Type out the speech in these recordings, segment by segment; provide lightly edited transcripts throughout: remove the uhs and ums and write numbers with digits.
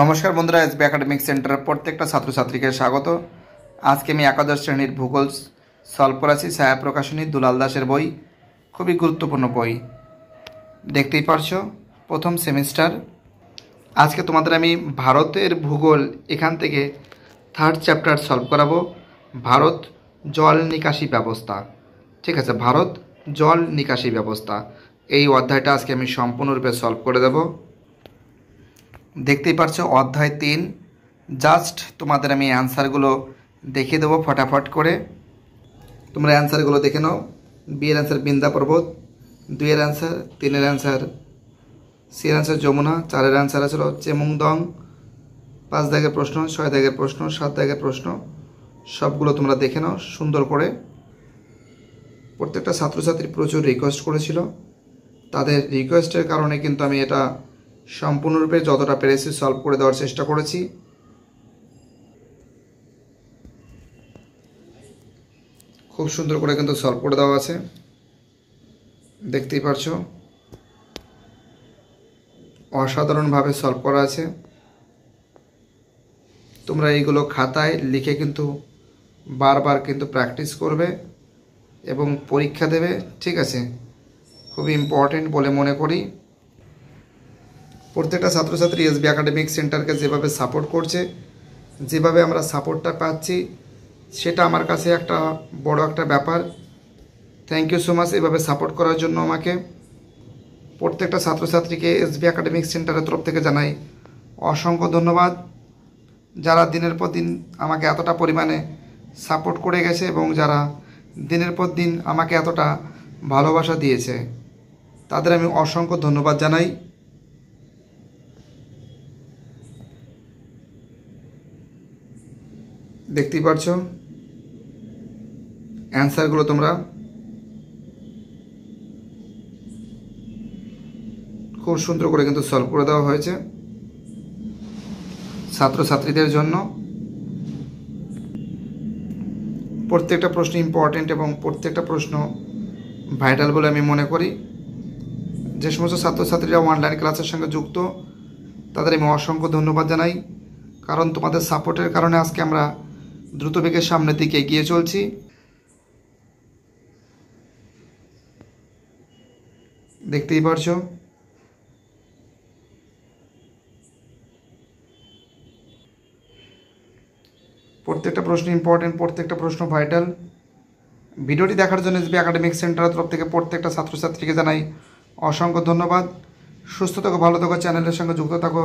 নমস্কার বন্ধুরা, SB academic সেন্টারের প্রত্যেকটা ছাত্রছাত্রীকে স্বাগত। আজকে আমি একাদশ শ্রেণীর ভূগোল সলভ করাছি। ছায়া প্রকাশনী, দুলাল দাসের বই, খুবই গুরুত্বপূর্ণ বই। দেখতেই পারছো, প্রথম সেমিস্টার। আজকে তোমাদের আমি ভারতের ভূগোল এখান থেকে থার্ড চ্যাপ্টার সলভ করাবো। ভারত জল নিকাশি ব্যবস্থা। ঠিক আছে, ভারত জল নিকাশি ব্যবস্থা, এই অধ্যায়টা আজকে আমি সম্পূর্ণরূপে সলভ করে দেব। দেখতেই পারছো অধ্যায় 3। জাস্ট তোমাদের আমি অ্যান্সারগুলো দেখিয়ে দেবো ফটাফট করে। তোমরা অ্যান্সারগুলো দেখে নাও। বিয়ের অ্যান্সার বৃন্দা পর্বত, 2-এর অ্যান্সার, 3-এর অ্যান্সার সি এর অ্যান্সার যমুনা, 4-এর অ্যান্সার আছে চেমুংদং, 5 দাগের প্রশ্ন, 6 দাগের প্রশ্ন, 7 দাগের প্রশ্ন, সবগুলো তোমরা দেখে নাও সুন্দর করে। প্রত্যেকটা ছাত্রছাত্রী প্রচুর রিকোয়েস্ট করেছিল, তাদের রিকোয়েস্টের কারণে কিন্তু আমি এটা সম্পূর্ণরূপে যতটা পেরেছি সলভ করে দেওয়ার চেষ্টা করেছি। খুব সুন্দর করে কিন্তু সলভ করে দেওয়া আছে, দেখতেই পারছো অসাধারণভাবে সলভ করা আছে। তোমরা এইগুলো খাতায় লিখে কিন্তু বারবার কিন্তু প্র্যাকটিস করবে এবং পরীক্ষা দেবে। ঠিক আছে, খুবই ইম্পর্টেন্ট বলে মনে করি। প্রত্যেকটা ছাত্রছাত্রী এসবি একাডেমিক সেন্টারকে যেভাবে সাপোর্ট করছে, যেভাবে আমরা সাপোর্টটা পাচ্ছি, সেটা আমার কাছে একটা বড় একটা ব্যাপার। থ্যাংক ইউ সো মাচ এভাবে সাপোর্ট করার জন্য আমাকে। প্রত্যেকটা ছাত্রছাত্রীকে এসবি একাডেমিক সেন্টারের তরফ থেকে জানাই অসংখ্য ধন্যবাদ, যারা দিনের পর দিন আমাকে এতটা পরিমাণে সাপোর্ট করে গেছে এবং যারা দিনের পর দিন আমাকে এতটা ভালোবাসা দিয়েছে, তাদের আমি অসংখ্য ধন্যবাদ জানাই। দেখতেই পারছো অ্যান্সারগুলো তোমরা খুব সুন্দর করে কিন্তু সলভ করে দেওয়া হয়েছে ছাত্রছাত্রীদের জন্য। প্রত্যেকটা প্রশ্ন ইম্পর্টেন্ট এবং প্রত্যেকটা প্রশ্ন ভাইটাল বলে আমি মনে করি। যে সমস্ত ছাত্রছাত্রীরা অনলাইন ক্লাসের সঙ্গে যুক্ত, তাদের আমি অসংখ্য ধন্যবাদ জানাই, কারণ তোমাদের সাপোর্টের কারণে আজকে আমরা দ্রুত বেগের সামনের দিকে এগিয়ে চলছি। দেখতেই পারছো প্রত্যেকটা প্রশ্ন ইম্পর্টেন্ট, প্রত্যেকটা প্রশ্ন ভাইটাল। ভিডিওটি দেখার জন্য এসবি একাডেমিক সেন্টারের তরফ থেকে প্রত্যেকটা ছাত্রছাত্রীকে জানাই অসংখ্য ধন্যবাদ। সুস্থ থাকো, ভালো থাকো, চ্যানেলের সঙ্গে যুক্ত থাকো,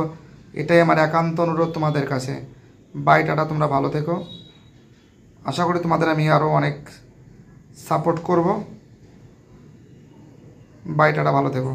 এটাই আমার একান্ত অনুরোধ তোমাদের কাছে। বাই, টাটা, তোমরা ভালো থেকো। আশা করি তোমাদের আমি আরও অনেক সাপোর্ট করব। বাই, টাটা, ভালো থেকো।